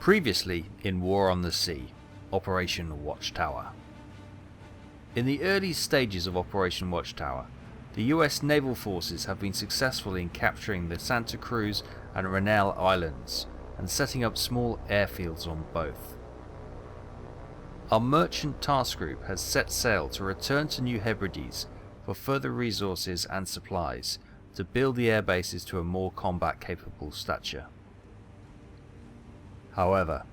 Previously in War on the Sea, Operation Watchtower. In the early stages of Operation Watchtower, the US naval forces have been successful in capturing the Santa Cruz and Renelle Islands and setting up small airfields on both. Our merchant task group has set sail to return to New Hebrides for further resources and supplies to build the air bases to a more combat capable stature. However,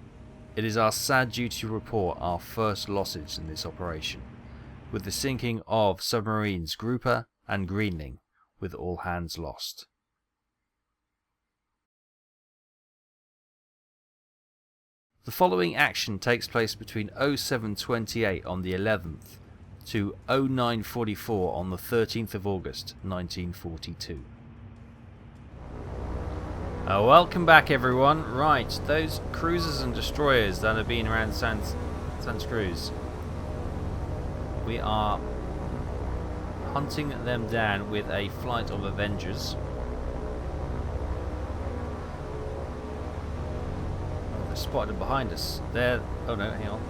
it is our sad duty to report our first losses in this operation, with the sinking of submarines Grouper and Greenling, with all hands lost. The following action takes place between 0728 on the 11th to 0944 on the 13th of August 1942. Welcome back everyone. Right, those cruisers and destroyers that have been around Santa Cruz, we are hunting them down with a flight of Avengers. Oh, they're spotted behind us. There. Oh no, hang on.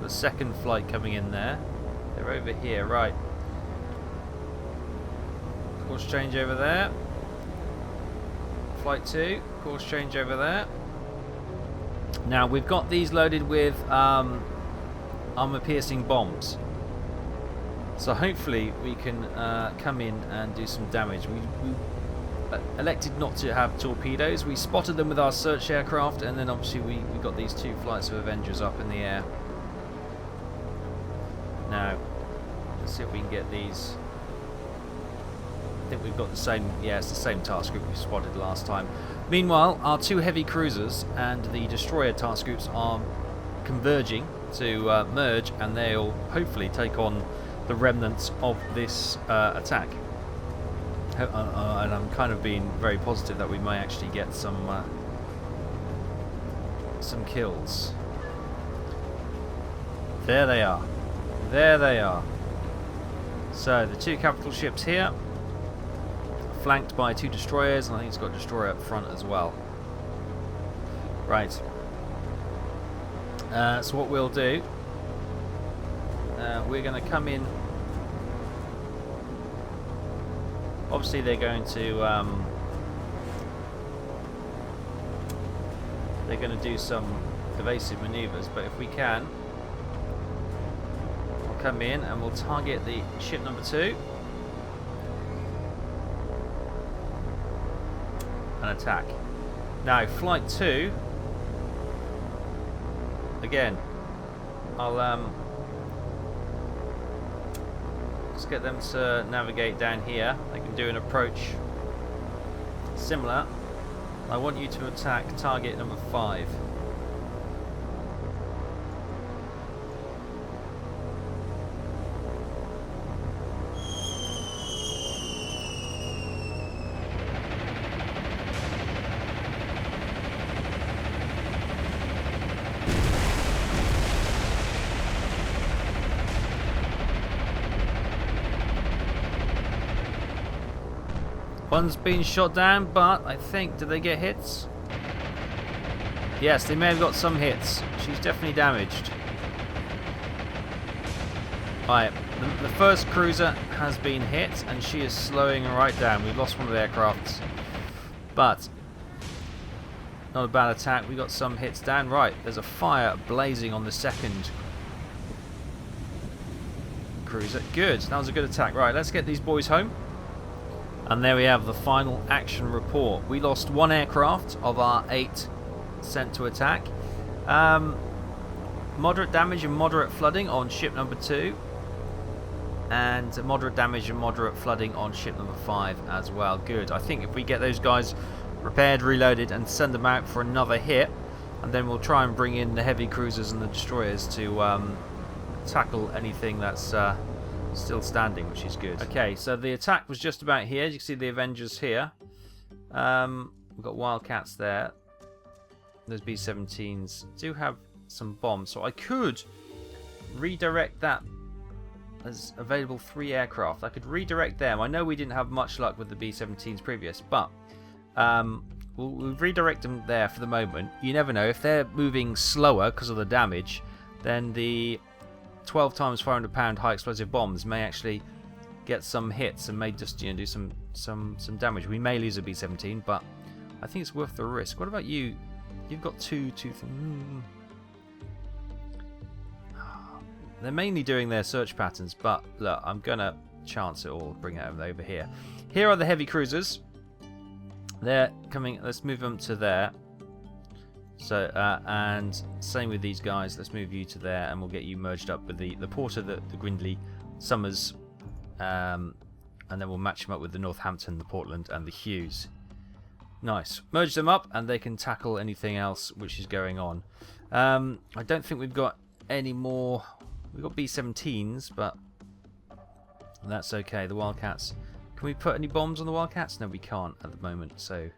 The second flight coming in there. They're over here, right. Course change over there. Flight 2, course change over there. Now we've got these loaded with armor piercing bombs, so hopefully we can come in and do some damage. We elected not to have torpedoes. We spotted them with our search aircraft, and then obviously we got these two flights of Avengers up in the air. Now let's see if we can get these. I think we've got the same, yeah, it's the same task group we spotted last time. Meanwhile, our two heavy cruisers and the destroyer task groups are converging to merge, and they'll hopefully take on the remnants of this attack. And I'm kind of being very positive that we may actually get some kills. There they are. There they are. So the two capital ships here, flanked by two destroyers, and I think it's got a destroyer up front as well. Right. So what we'll do, we're going to come in. Obviously they're going to do some evasive maneuvers, but if we can, we'll come in and we'll target the ship number 2. Attack. Now flight 2, again, I'll just get them to navigate down here. They can do an approach similar. I want you to attack target number 5. One's been shot down, but I think, did they get hits? Yes, they may have got some hits. She's definitely damaged. Right, the first cruiser has been hit, and she is slowing right down. We've lost one of the aircrafts, but not a bad attack. We got some hits down. Right, there's a fire blazing on the second cruiser. Good, that was a good attack. Right, let's get these boys home. And there we have the final action report. We lost one aircraft of our 8 sent to attack. Moderate damage and moderate flooding on ship number 2. And moderate damage and moderate flooding on ship number 5 as well. Good. I think if we get those guys repaired, reloaded, and send them out for another hit, and then we'll try and bring in the heavy cruisers and the destroyers to tackle anything that's still standing, which is good. Okay, so the attack was just about here. You can see the Avengers here. We've got Wildcats there. Those B-17s do have some bombs, so I could redirect that as available 3 aircraft. I could redirect them. I know we didn't have much luck with the B-17s previous, but we'll redirect them there for the moment. You never know, if they're moving slower because of the damage, then the 12 times 500 pound high explosive bombs may actually get some hits and may just, you know, do some damage. We may lose a B-17, but I think it's worth the risk. What about you? You've got two. They're mainly doing their search patterns, but look, I'm gonna chance it all. Bring it over here. Here are the heavy cruisers. They're coming. Let's move them to there. So and same with these guys. Let's move you to there, and we'll get you merged up with the Porter, the Grindley, Summers, and then we'll match them up with the Northampton, the Portland, and the Hughes. Nice. Merge them up, and they can tackle anything else which is going on. I don't think we've got any more. We've got B-17s, but that's okay. The Wildcats. Can we put any bombs on the Wildcats? No, we can't at the moment. So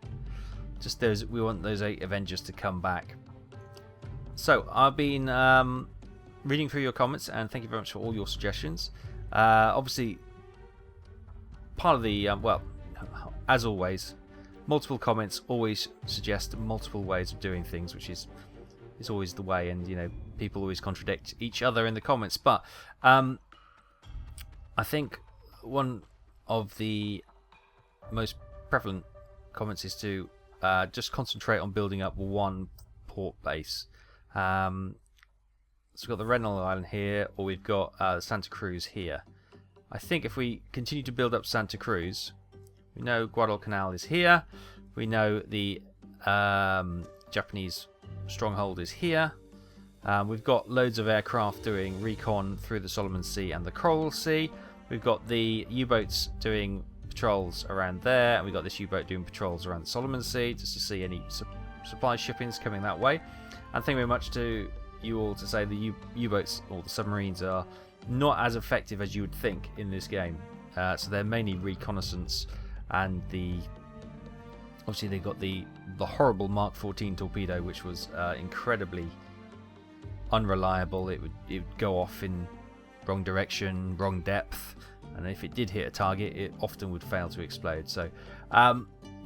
just those. We want those 8 Avengers to come back. So I've been reading through your comments, and thank you very much for all your suggestions. Obviously, part of the well, as always, multiple comments always suggest multiple ways of doing things, which is always the way, and you know, people always contradict each other in the comments. But I think one of the most prevalent comments is to just concentrate on building up one port base. So we've got the Renal Island here, or we've got Santa Cruz here. I think if we continue to build up Santa Cruz, we know Guadalcanal is here. We know the Japanese stronghold is here. We've got loads of aircraft doing recon through the Solomon Sea and the Coral Sea. We've got the U-boats doing patrols around there, and we've got this U-boat doing patrols around the Solomon Sea just to see any supply shippings coming that way. And thank you very much to you all to say the U-boats or the submarines are not as effective as you would think in this game. So they're mainly reconnaissance, and obviously they got the horrible Mark 14 torpedo, which was incredibly unreliable. It would go off in wrong direction, wrong depth, and if it did hit a target, it often would fail to explode. So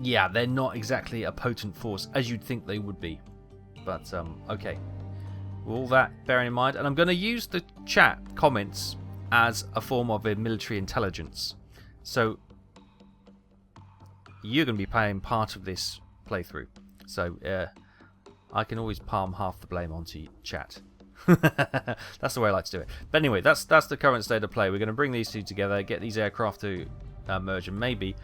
yeah, they're not exactly a potent force as you'd think they would be. But okay, with all that bearing in mind, and I'm going to use the chat comments as a form of a military intelligence. So you're going to be playing part of this playthrough. So I can always palm half the blame onto chat. That's the way I like to do it. But anyway, that's the current state of play. We're going to bring these two together, get these aircraft to merge, and maybe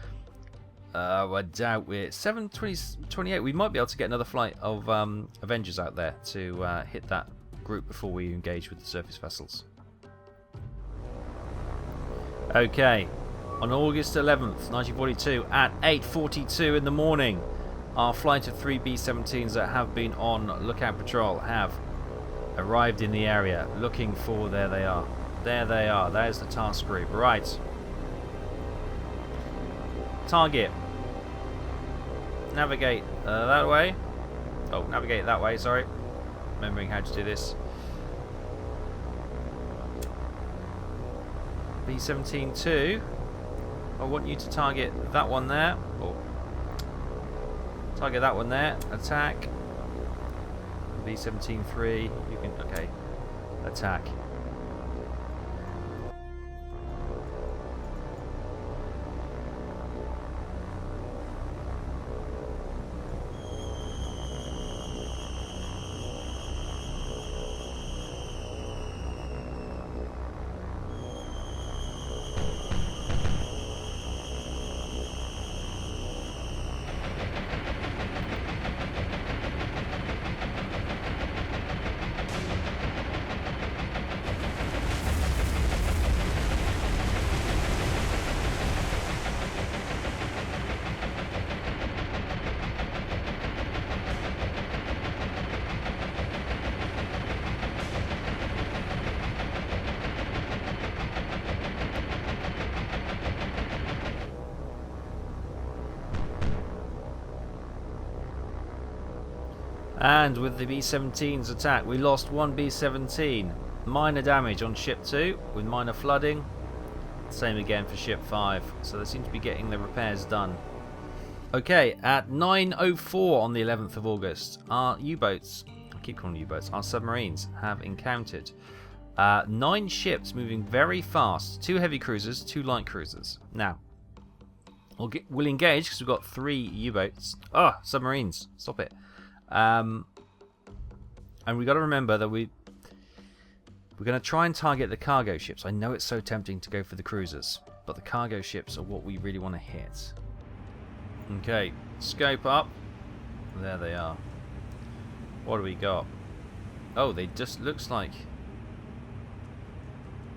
I doubt we're 7:28. We might be able to get another flight of Avengers out there to hit that group before we engage with the surface vessels. Okay, on August 11th, 1942, at 8:42 in the morning, our flight of 3 B-17s that have been on lookout patrol have arrived in the area, looking for. There they are. There they are. There's the task group. Right. Target. Navigate that way. Oh, navigate that way, sorry. Remembering how to do this. B-17-2. I want you to target that one there. Oh. Target that one there. Attack. B-17-3. You can. Okay. Attack. And with the B-17's attack, we lost one B-17. Minor damage on ship 2 with minor flooding. Same again for ship 5. So they seem to be getting the repairs done. Okay, at 9:04 on the 11th of August, our U-boats, I keep calling them U-boats, our submarines have encountered 9 ships moving very fast. 2 heavy cruisers, 2 light cruisers. Now, we'll engage because we've got 3 U-boats. Submarines. Stop it. And we've got to remember that we're going to try and target the cargo ships. I know it's so tempting to go for the cruisers, but the cargo ships are what we really want to hit. Okay, scope up. There they are. What do we got? Oh, they just looks like...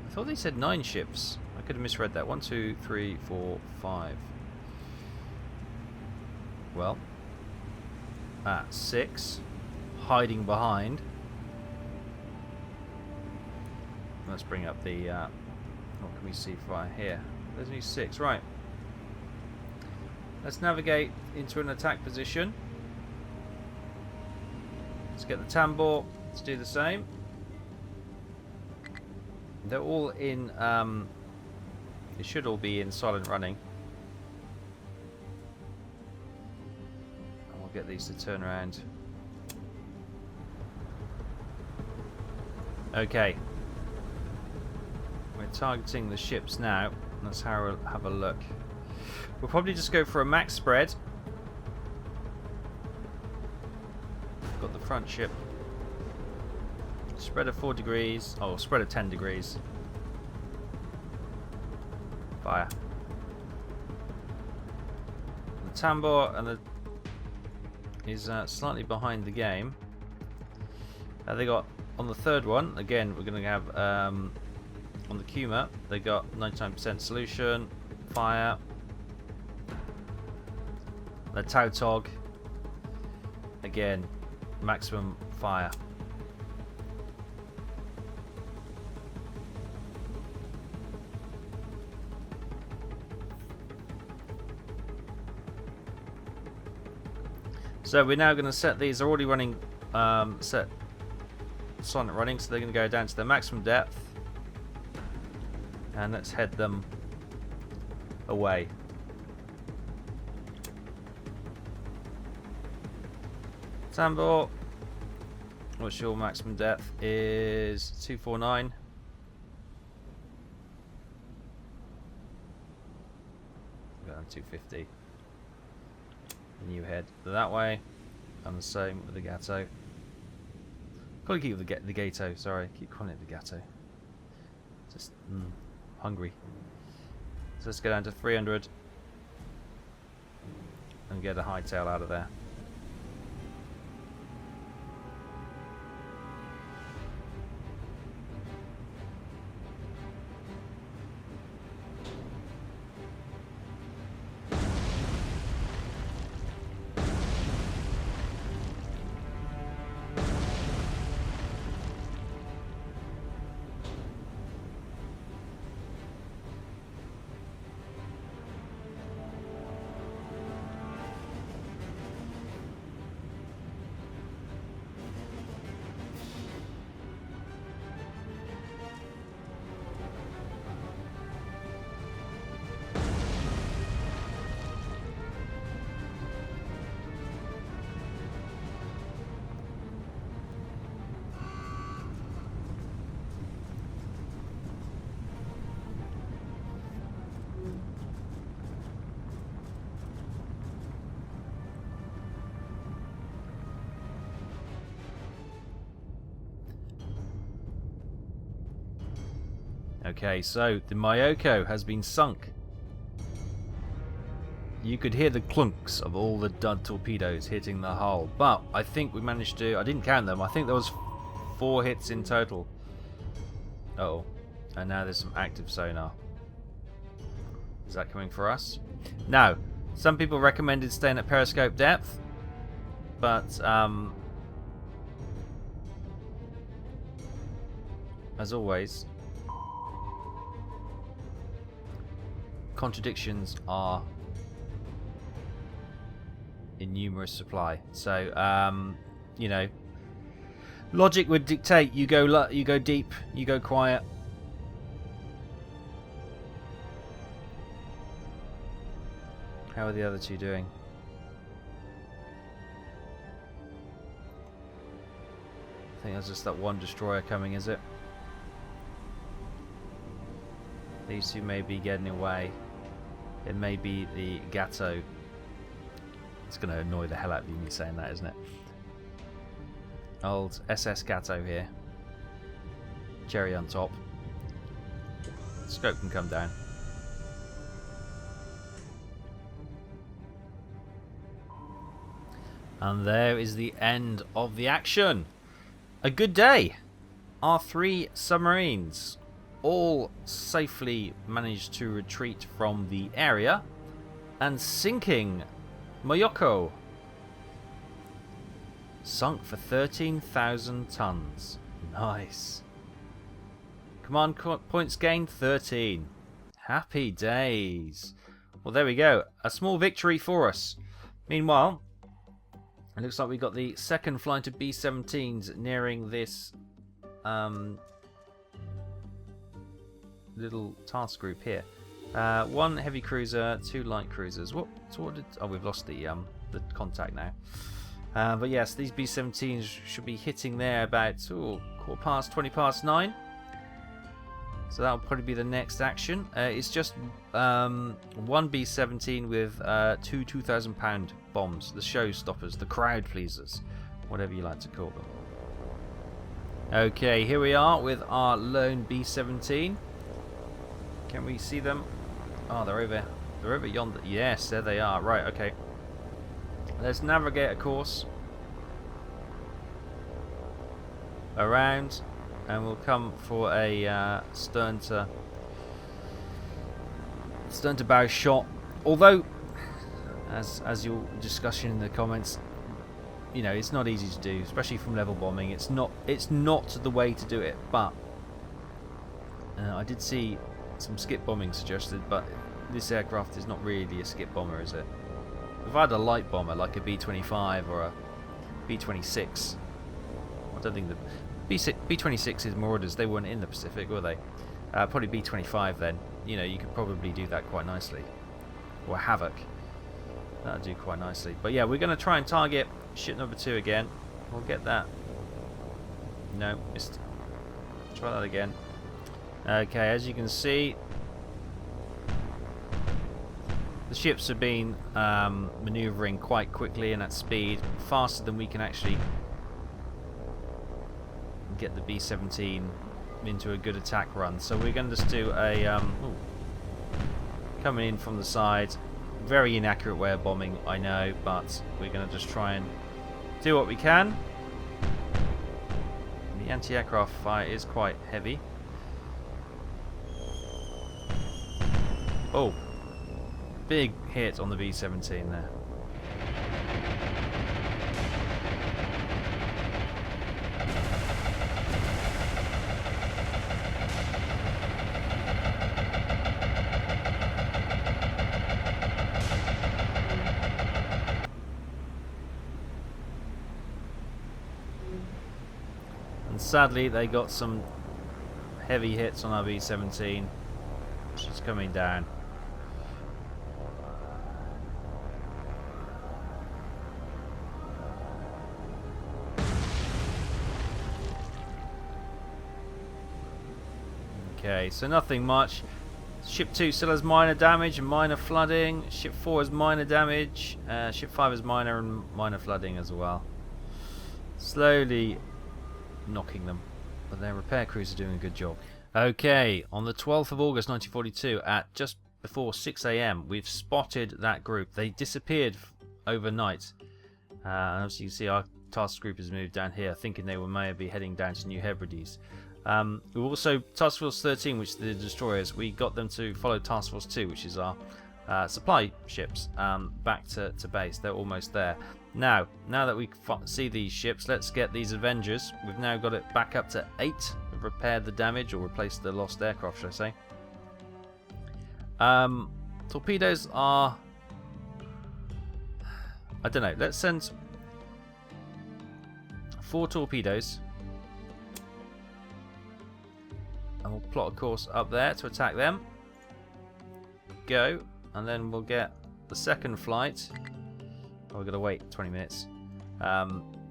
I thought they said 9 ships. I could have misread that. 1, 2, 3, 4, 5. Well, 6 hiding behind. Let's bring up the what can we see from here? There's only 6, right. Let's navigate into an attack position. Let's get the tambour to do the same. They're all in they should all be in silent running. And we'll get these to turn around. Okay. We're targeting the ships now. Let's have a look. We'll probably just go for a max spread. Got the front ship. Spread of 4 degrees. Oh, spread of 10 degrees. Fire. The tambour and is slightly behind the game. They got on the third one. Again, we're going to have on the Kuma. They got 99% solution. Fire. The Tautog, again, maximum fire. So we're now going to set these. They're already running, set silent running, so they're going to go down to their maximum depth, and let's head them away. Tambour, what's your maximum depth? Is 249. Go down 250. And you head that way, and the same with the Gato. Can't keep the Gato. Sorry, keep calling it the Gato. Just hungry. So let's go down to 300 and get a hightail out of there. Okay, so the Myoko has been sunk. You could hear the clunks of all the dud torpedoes hitting the hull, but I think we managed to... I didn't count them. I think there was 4 hits in total. Uh-oh. And now there's some active sonar. Is that coming for us? Now, some people recommended staying at periscope depth, but as always, contradictions are in numerous supply. So, you know, logic would dictate you go deep, you go quiet. How are the other two doing? I think that's just that one destroyer coming, is it? These two may be getting away. It may be the Gato. It's going to annoy the hell out of you, me saying that, isn't it? Old SS Gato here. Cherry on top. Scope can come down. And there is the end of the action. A good day. Our 3 submarines all safely managed to retreat from the area and sinking Myoko. Sunk for 13,000 tons. Nice. Command points gained 13. Happy days. Well, there we go. A small victory for us. Meanwhile, it looks like we got the second flight of B-17s nearing this little task group here. 1 heavy cruiser, 2 light cruisers. What did? Oh, we've lost the contact now. But yes, these B-17s should be hitting there about 20 past 9. So that'll probably be the next action. It's just 1 B-17 with 2 2,000-pound bombs, the showstoppers, the crowd pleasers, whatever you like to call them. Okay, here we are with our lone B-17. Can we see them? Oh, they're over yonder. Yes, there they are. Right, okay. Let's navigate a course around, and we'll come for a stern to bow shot. Although, as you'll discussion in the comments, you know, it's not easy to do, especially from level bombing. It's not the way to do it. But I did see some skip bombing suggested, but this aircraft is not really a skip bomber, is it? If I had a light bomber like a B-25 or a B-26, I don't think the B-26's Marauders, they weren't in the Pacific, were they? Probably B-25 then. You know, you could probably do that quite nicely. Or Havoc. That would do quite nicely. But yeah, we're going to try and target ship number 2 again. We'll get that. No, missed. Try that again. Okay, as you can see, the ships have been manoeuvring quite quickly and at speed, faster than we can actually get the B-17 into a good attack run. So we're going to just do a coming in from the side. Very inaccurate way of bombing, I know, but we're going to just try and do what we can. The anti-aircraft fire is quite heavy. Oh, big hit on the B-17 there. And sadly, they got some heavy hits on our B-17, which is coming down. Okay, so nothing much. Ship 2 still has minor damage and minor flooding. Ship 4 has minor damage. Ship 5 has minor and minor flooding as well. Slowly knocking them, but their repair crews are doing a good job. Okay, on the 12th of August 1942 at just before 6 AM, we've spotted that group. They disappeared overnight. And obviously you can see our task group has moved down here, thinking they may be heading down to New Hebrides. We've also, Task Force 13, which are the destroyers, we got them to follow Task Force 2, which is our supply ships, back to base. They're almost there. Now that we see these ships, let's get these Avengers. We've now got it back up to 8. We've repaired the damage, or replaced the lost aircraft, should I say. Torpedoes are... I don't know. Let's send 4 torpedoes. And we'll plot a course up there to attack them. Go. And then we'll get the second flight. Oh, we've got to wait 20 minutes.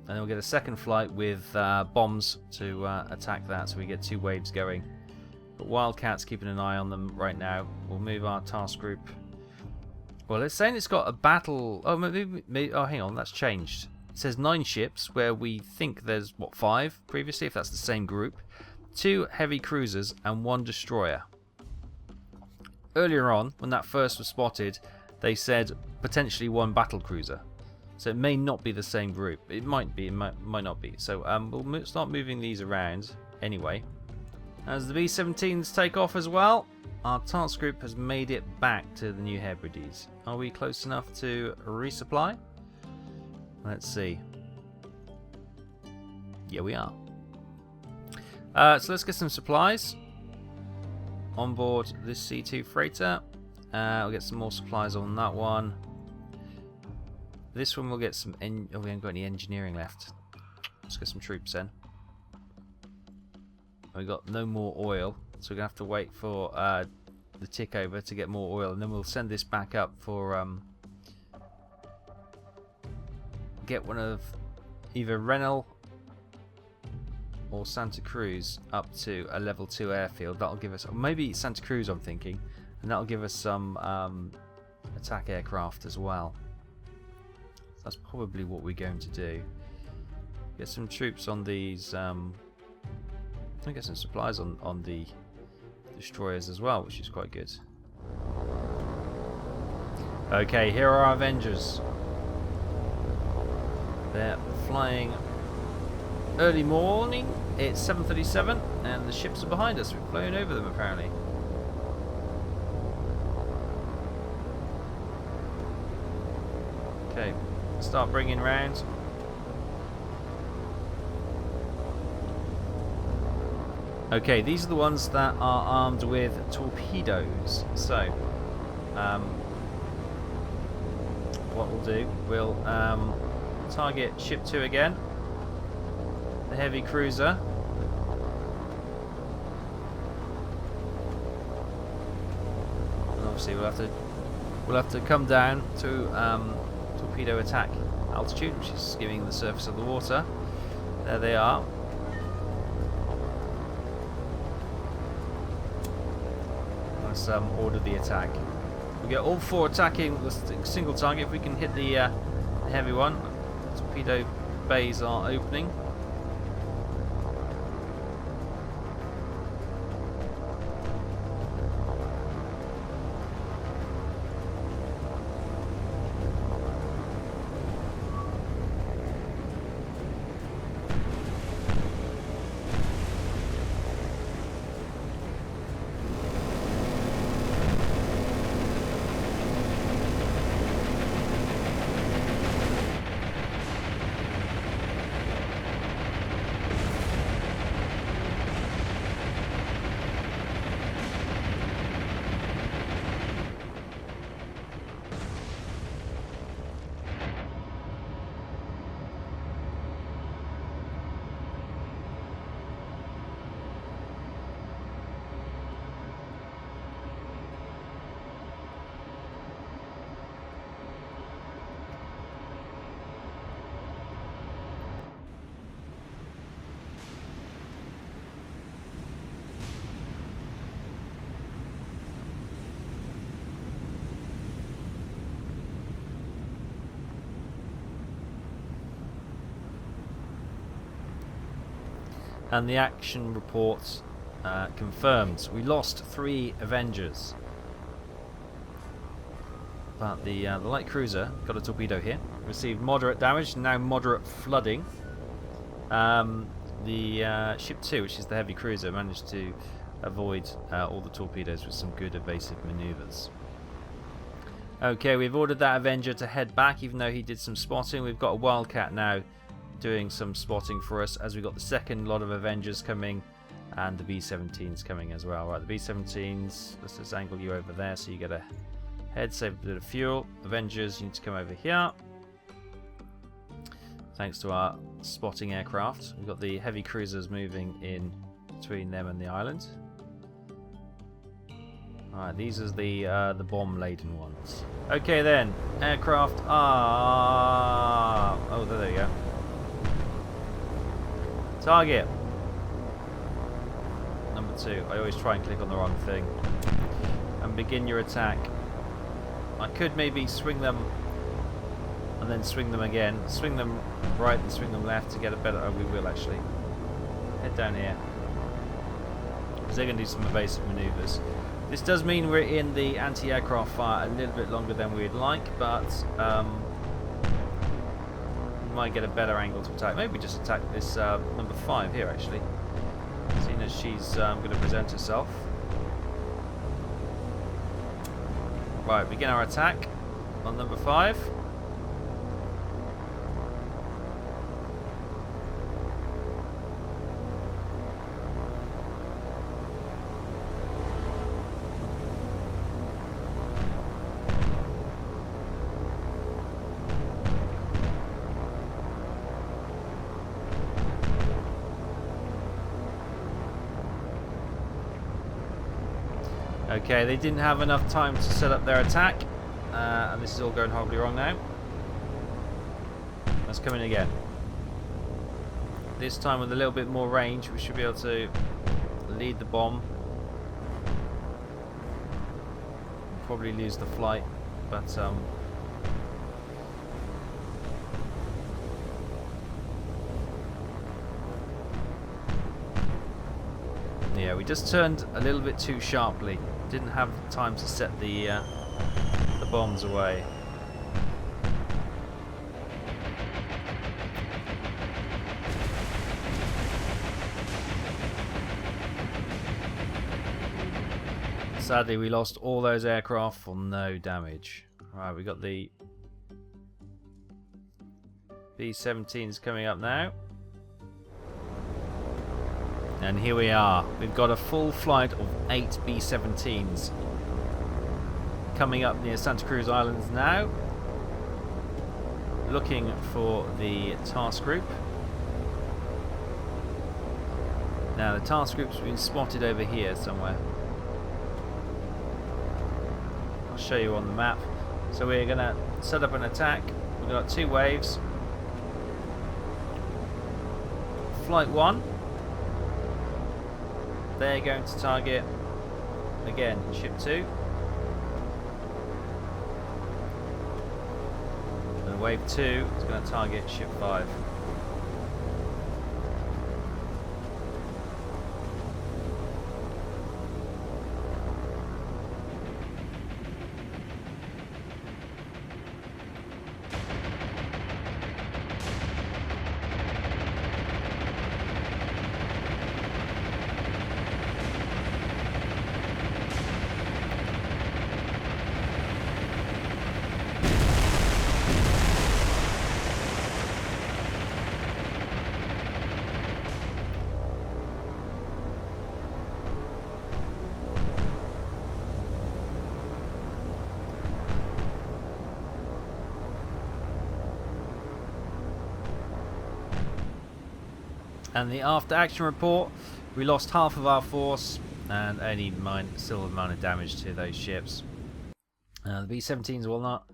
then we'll get a second flight with bombs to attack that, so we get 2 waves going. But Wildcat's keeping an eye on them right now. We'll move our task group. Well, it's saying it's got a battle... Oh, maybe oh, hang on, that's changed. It says 9 ships, where we think there's, what, 5 previously, if that's the same group. 2 heavy cruisers and 1 destroyer. Earlier on, when that first was spotted, they said potentially 1 battle cruiser. So it may not be the same group. It might be, it might not be. So we'll start moving these around anyway. As the B-17s take off as well, our task group has made it back to the New Hebrides. Are we close enough to resupply? Let's see. Yeah, we are. So let's get some supplies on board this C2 freighter. We'll get some more supplies on that one. This one we'll get some... oh, we haven't got any engineering left. Let's get some troops then. We've got no more oil, so we're going to have to wait for the tick over to get more oil, and then we'll send this back up for... get one of either Renal or Santa Cruz up to a level 2 airfield. That'll give us... maybe Santa Cruz, I'm thinking. And that'll give us some attack aircraft as well. That's probably what we're going to do. Get some troops on these... I get some supplies on the destroyers as well, which is quite good. Okay, here are our Avengers. They're flying early morning. It's 7:37 and the ships are behind us. We've flown over them apparently. Okay, start bringing round. Okay, these are the ones that are armed with torpedoes. So, what we'll do, we'll target ship 2 again, the heavy cruiser. And obviously we'll have to come down to torpedo attack altitude, which is skimming the surface of the water. There they are. Let's order the attack. We get all 4 attacking with a single target. If we can hit the heavy one, torpedo bays are opening. And the action report confirmed. We lost 3 Avengers, but the light cruiser got a torpedo hit, received moderate damage, now moderate flooding. The ship 2, which is the heavy cruiser, managed to avoid all the torpedoes with some good evasive maneuvers. Okay, we've ordered that Avenger to head back, even though he did some spotting. We've got a Wildcat now doing some spotting for us, as we got the second lot of Avengers coming and the B-17s coming as well. Right, the B-17s, let's just angle you over there so you get a head, save a bit of fuel. Avengers, you need to come over here. Thanks to our spotting aircraft. We've got the heavy cruisers moving in between them and the island. Alright, these are the bomb-laden ones. Okay then, aircraft are... oh, there you go. Target. Number 2. I always try and click on the wrong thing. And begin your attack. I could maybe swing them and then swing them again. Swing them right and swing them left to get a better... Oh, we will actually. Head down here. Because they're going to do some evasive manoeuvres. This does mean we're in the anti-aircraft fire a little bit longer than we'd like, but we might get a better angle to attack. Maybe just attack this number 5 here, actually. Seeing as she's going to present herself. Right, begin our attack on number 5. Okay, they didn't have enough time to set up their attack, and this is all going horribly wrong now. Let's come in again. This time with a little bit more range, we should be able to lead the bomb. Probably lose the flight, but yeah, we just turned a little bit too sharply. Didn't have time to set the bombs away. Sadly, we lost all those aircraft for no damage. Right, we got the B-17s coming up now. And here we are. We've got a full flight of 8 B-17s coming up near Santa Cruz Islands now, looking for the task group. Now the task group's been spotted over here somewhere. I'll show you on the map. So we're going to set up an attack. We've got 2 waves. Flight 1. They're going to target, again, ship 2. And wave 2 is going to target ship 5. And the after action report, we lost half of our force and only still a minor damage to those ships. The B-17s will not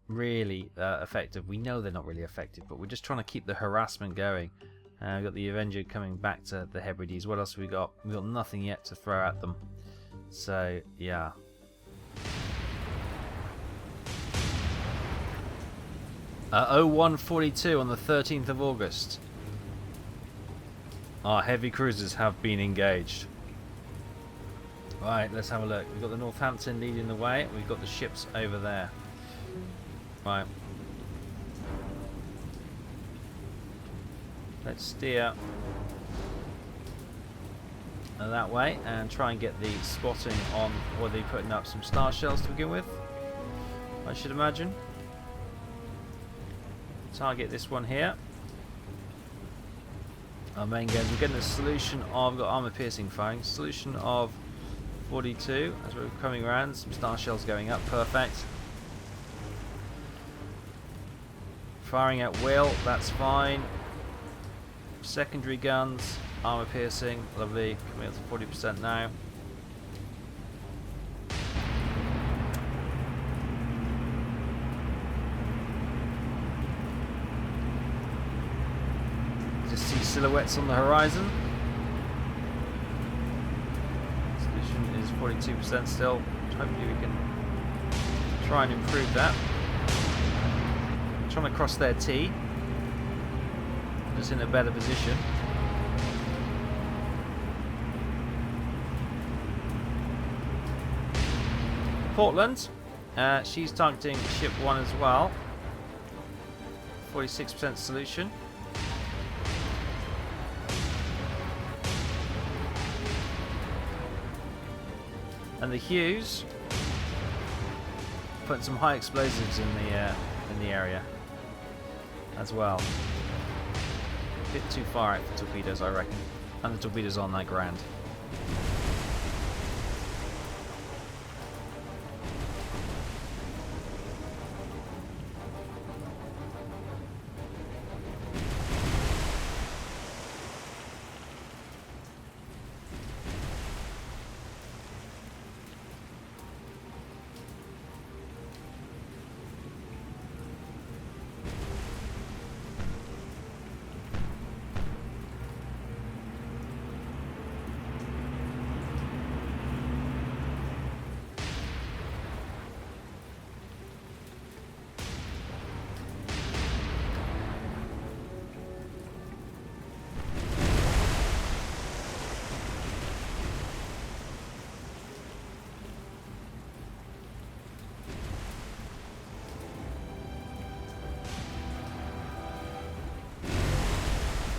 really effective. We know they're not really effective, but we're just trying to keep the harassment going. We've got the Avenger coming back to the Hebrides. What else have we got? We've got nothing yet to throw at them. So, yeah. (01:42) on the 13th of August. Our heavy cruisers have been engaged. Right, let's have a look. We've got the Northampton leading the way. We've got the ships over there. Right. Let's steer that way and try and get the spotting on, or they putting up some star shells to begin with, I should imagine. Target this one here. Our main guns. We're getting a solution of, we've got armor piercing firing, solution of 42 as we're coming around. Some star shells going up, perfect. Firing at will, that's fine. Secondary guns, armor piercing, lovely. Coming up to 40% now. Just see silhouettes on the horizon. Solution is 42% still. Hopefully we can try and improve that. Trying to cross their T. Just in a better position. Portland. She's targeting ship 1 as well. 46% solution. And the Hughes putting some high explosives in the area as well. A bit too far out for torpedoes, I reckon. And the torpedoes on that ground.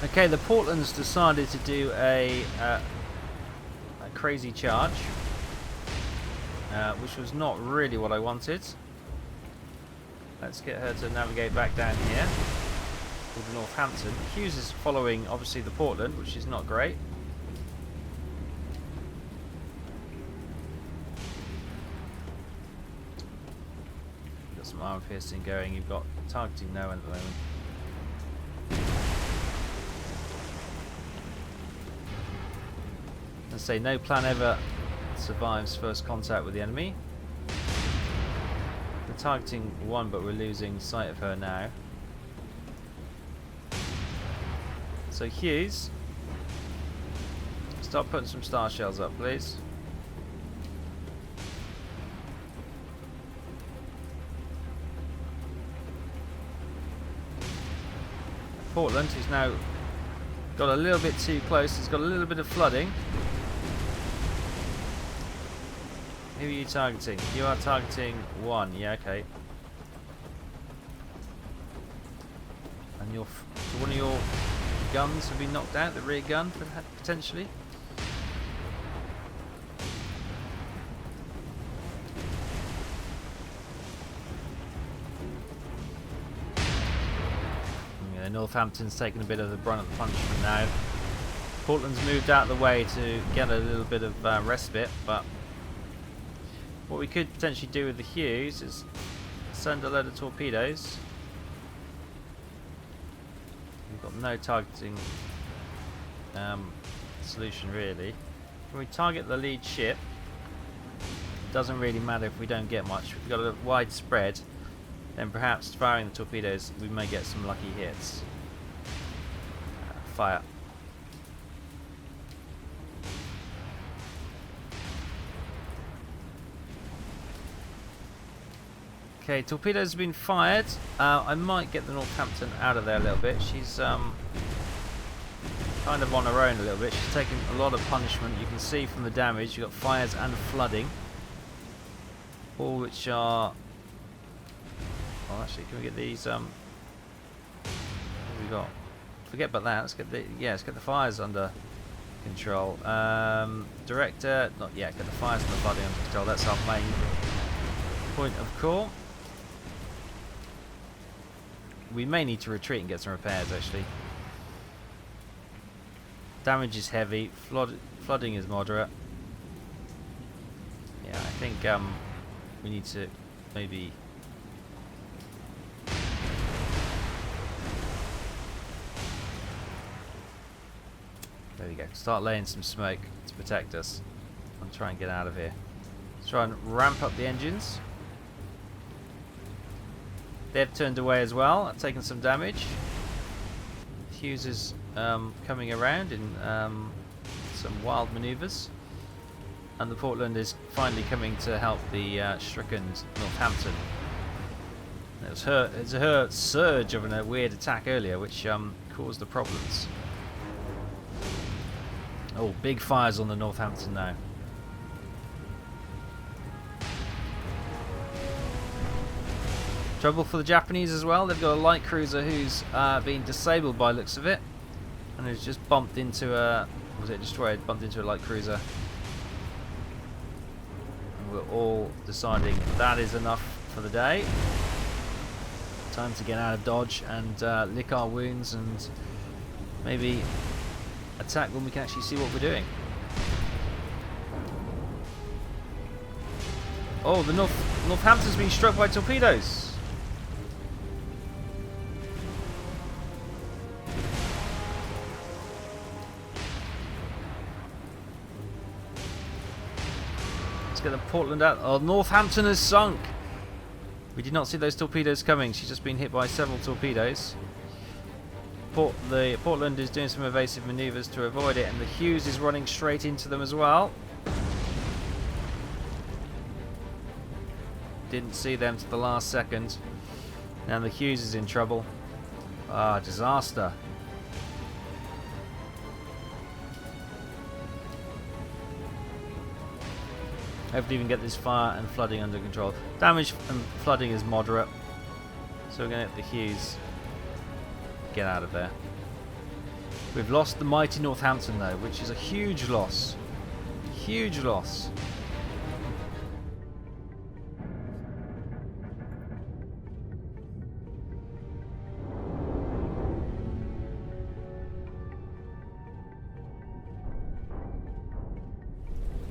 Okay, the Portland's decided to do a crazy charge, which was not really what I wanted. Let's get her to navigate back down here with the Northampton. Hughes is following, obviously, the Portland, which is not great. Got some armor piercing going. You've got targeting no at the moment. Say no plan ever survives first contact with the enemy. We're targeting 1, but we're losing sight of her now. So Hughes, start putting some star shells up, please. Portland, who's now got a little bit too close, he's got a little bit of flooding. Who are you targeting? You are targeting 1, yeah, okay. And so one of your guns have been knocked out, the rear gun, potentially? Yeah, Northampton's taking a bit of the brunt of the punishment now. Portland's moved out of the way to get a little bit of respite, but what we could potentially do with the Hughes is send a load of torpedoes. We've got no targeting solution really. When we target the lead ship, it doesn't really matter if we don't get much. If we've got a wide spread, then perhaps firing the torpedoes we may get some lucky hits. Fire. Okay, torpedoes have been fired. I might get the Northampton out of there a little bit. She's kind of on her own a little bit. She's taking a lot of punishment. You can see from the damage, you've got fires and flooding. All which are... Oh, actually, can we get these... What have we got? Forget about that. Let's get the... Yeah, let's get the fires under control. Director... Not yet. Get the fires and the flooding under control. That's our main point of call. We may need to retreat and get some repairs, actually. Damage is heavy, flooding is moderate. Yeah, I think we need to maybe... There we go. Start laying some smoke to protect us and try and get out of here. Let's try and ramp up the engines. They've turned away as well, taken some damage. Hughes is coming around in some wild manoeuvres. And the Portland is finally coming to help the stricken Northampton. It was her surge of a weird attack earlier which caused the problems. Oh, big fires on the Northampton now. Trouble for the Japanese as well. They've got a light cruiser who's been disabled by looks of it, and who's just bumped into a, was it destroyed? Bumped into a light cruiser. And we're all deciding that is enough for the day. Time to get out of dodge and lick our wounds and maybe attack when we can actually see what we're doing. Oh, the Northampton's been struck by torpedoes. Let's get the Portland out. Oh, Northampton has sunk. We did not see those torpedoes coming. She's just been hit by several torpedoes. The Portland is doing some evasive manoeuvres to avoid it, and the Hughes is running straight into them as well. Didn't see them to the last second. Now the Hughes is in trouble. Ah, disaster. Hopefully we can get this fire and flooding under control. Damage and flooding is moderate, so we're going to let the Hughes get out of there. We've lost the mighty Northampton though, which is a huge loss. Huge loss.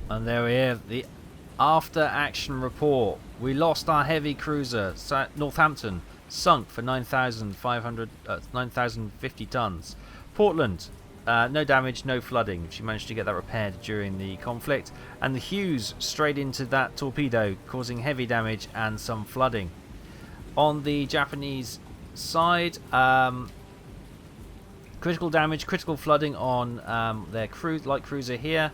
And there we have the after action report. We lost our heavy cruiser Northampton, sunk for 9,050 tons. Portland, no damage, no flooding. She managed to get that repaired during the conflict. And the Hughes straight into that torpedo, causing heavy damage and some flooding. On the Japanese side, critical damage, critical flooding on their light cruiser here.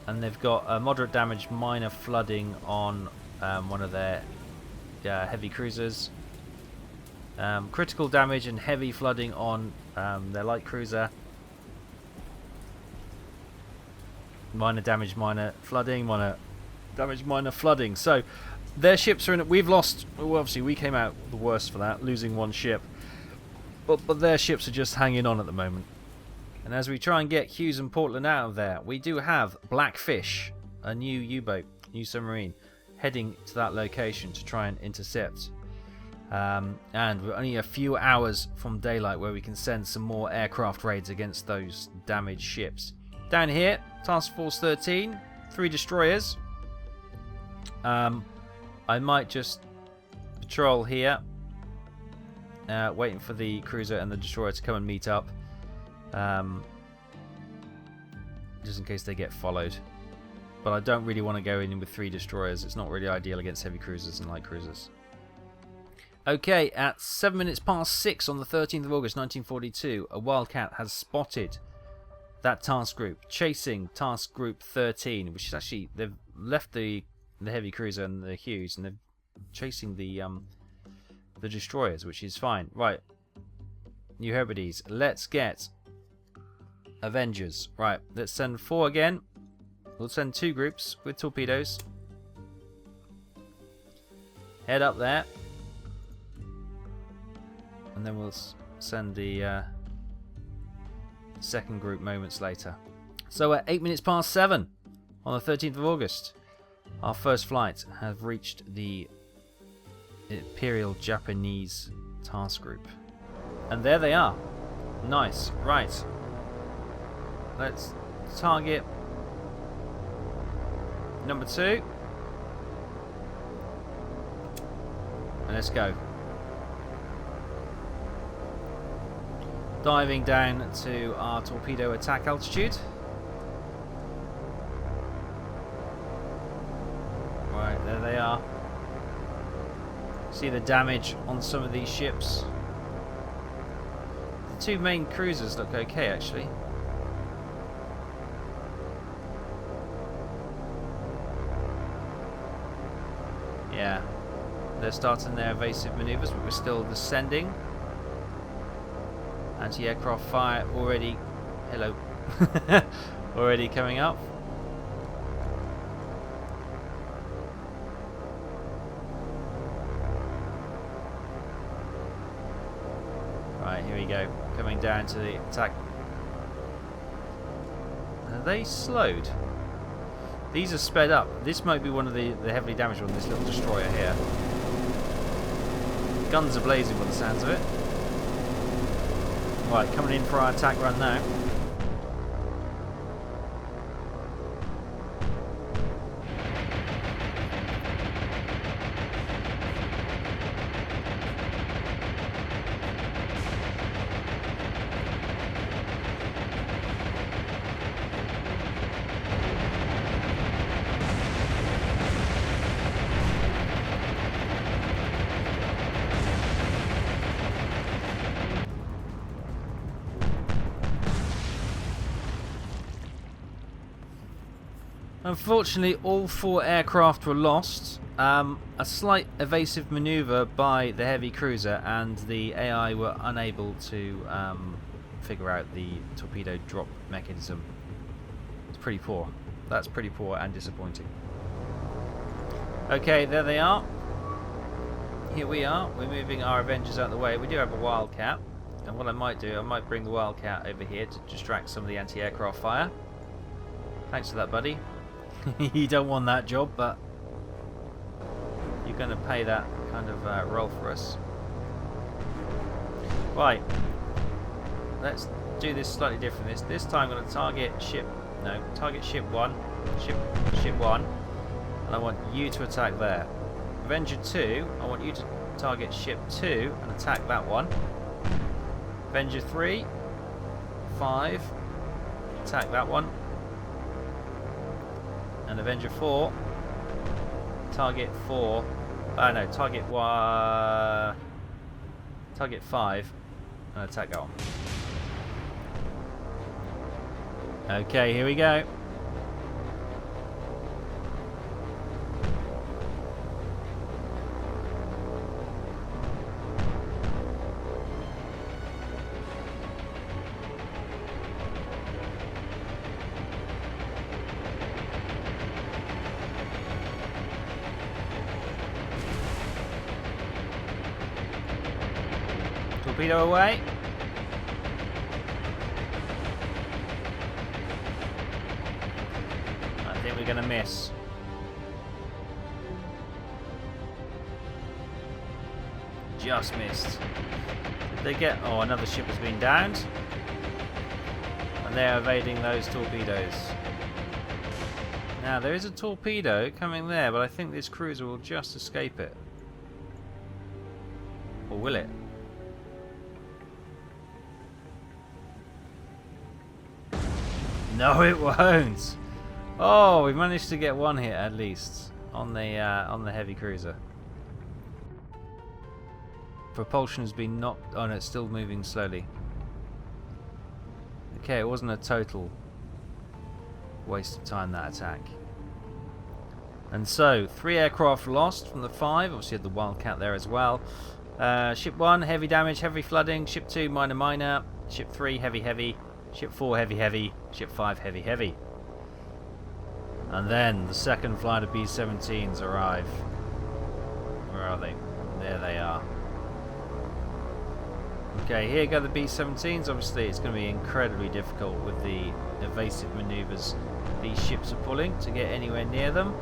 And they've got moderate damage, minor flooding on one of their heavy cruisers. Critical damage and heavy flooding on their light cruiser. Minor damage, minor flooding, minor damage, minor flooding. So their ships are in it. We've lost, well, obviously we came out the worst for that, losing one ship. But their ships are just hanging on at the moment. And as we try and get Hughes and Portland out of there, we do have Blackfish, a new U-boat, new submarine, heading to that location to try and intercept. And we're only a few hours from daylight where we can send some more aircraft raids against those damaged ships. Down here, Task Force 13, 3 destroyers. I might just patrol here, waiting for the cruiser and the destroyer to come and meet up. Just in case they get followed. But I don't really want to go in with 3 destroyers. It's not really ideal against heavy cruisers and light cruisers. Okay, at 7 minutes past 6 on the 13th of August 1942, a Wildcat has spotted that task group, chasing Task Group 13, which is actually, they've left the heavy cruiser and the Hughes, and they're chasing the destroyers, which is fine. Right, New Hebrides, let's get Avengers. Right, let's send 4 again. We'll send 2 groups with torpedoes. Head up there. And then we'll send the second group moments later. So at 8 minutes past 7 on the 13th of August, our first flight has reached the Imperial Japanese task group. And there they are. Nice. Right. Let's target number 2. And let's go. Diving down to our torpedo attack altitude. Right, there they are. See the damage on some of these ships. The two main cruisers look okay, actually. Yeah, they're starting their evasive manoeuvres, but we're still descending. Anti-aircraft fire already... Hello. Already coming up. Right, here we go. Coming down to the attack. Are they slowed? These are sped up. This might be one of the heavily damaged ones, this little destroyer here. Guns are blazing by the sounds of it. Right, coming in for our attack run now. Unfortunately, all 4 aircraft were lost. A slight evasive manoeuvre by the heavy cruiser, and the AI were unable to figure out the torpedo drop mechanism. It's pretty poor. That's pretty poor and disappointing. Okay, there they are. Here we are. We're moving our Avengers out of the way. We do have a Wildcat, and what I might do, I might bring the Wildcat over here to distract some of the anti-aircraft fire. Thanks for that, buddy. You don't want that job, but you're going to pay that kind of role for us. Right, let's do this slightly different. This time I'm going to target ship 1, and I want you to attack there. Avenger 2, I want you to target ship 2 and attack that one. Avenger 3, 5, attack that one. And Avenger 4, target 4, target 5, and attack that one. Okay, here we go. Torpedo away. I think we're going to miss. Just missed. Did they get... Oh, another ship has been downed. And they're evading those torpedoes. Now, there is a torpedo coming there, but I think this cruiser will just escape it. Or will it? No, it won't. Oh, we managed to get one hit at least on the heavy cruiser. Propulsion has been knocked. Oh no, it's still moving slowly. Okay, it wasn't a total waste of time, that attack. And so 3 aircraft lost from the 5. Obviously had the Wildcat there as well. Ship 1 heavy damage, heavy flooding. Ship 2 minor. Ship 3 heavy. Ship 4 heavy. Ship 5 heavy. And then the second flight of B-17s arrive. Where are they? There they are. Okay, here go the B-17s. Obviously it's going to be incredibly difficult with the evasive manoeuvres these ships are pulling to get anywhere near them.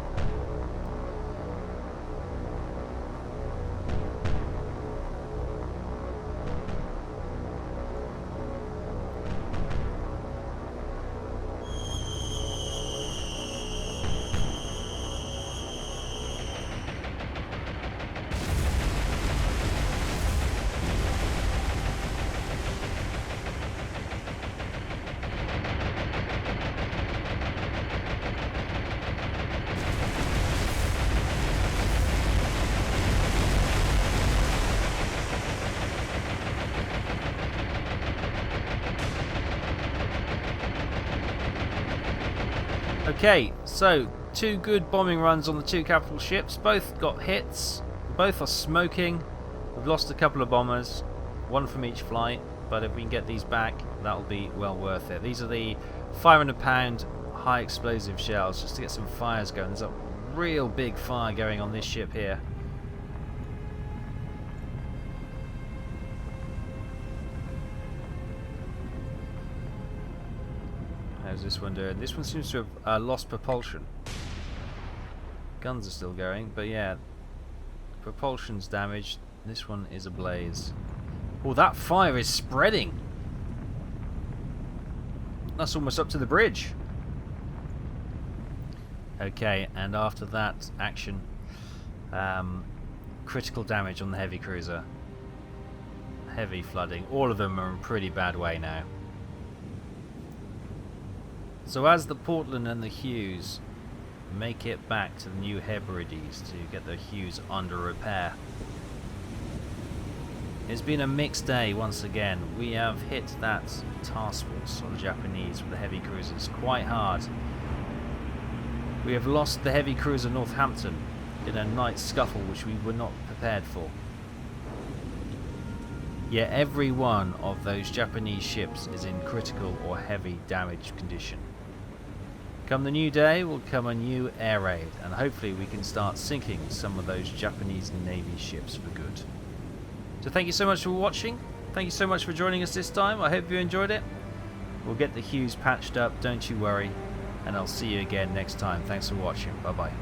Okay, so 2 good bombing runs on the 2 capital ships. Both got hits. Both are smoking. We've lost a couple of bombers, 1 from each flight, but if we can get these back, that'll be well worth it. These are the 500-pound high explosive shells, just to get some fires going. There's a real big fire going on this ship here. How's this one doing? This one seems to have lost propulsion. Guns are still going, but yeah, propulsion's damaged. This one is ablaze. Oh, that fire is spreading. That's almost up to the bridge. Okay, and after that action, critical damage on the heavy cruiser. Heavy flooding. All of them are in a pretty bad way now. So as the Portland and the Hughes make it back to the New Hebrides to get the Hughes under repair, it's been a mixed day once again. We have hit that task force on the Japanese with the heavy cruisers quite hard. We have lost the heavy cruiser Northampton in a night scuffle which we were not prepared for. Yet every one of those Japanese ships is in critical or heavy damage condition. Come the new day will come a new air raid, and hopefully we can start sinking some of those Japanese Navy ships for good. So thank you so much for watching. Thank you so much for joining us this time. I hope you enjoyed it. We'll get the Hughes patched up, don't you worry. And I'll see you again next time. Thanks for watching. Bye bye.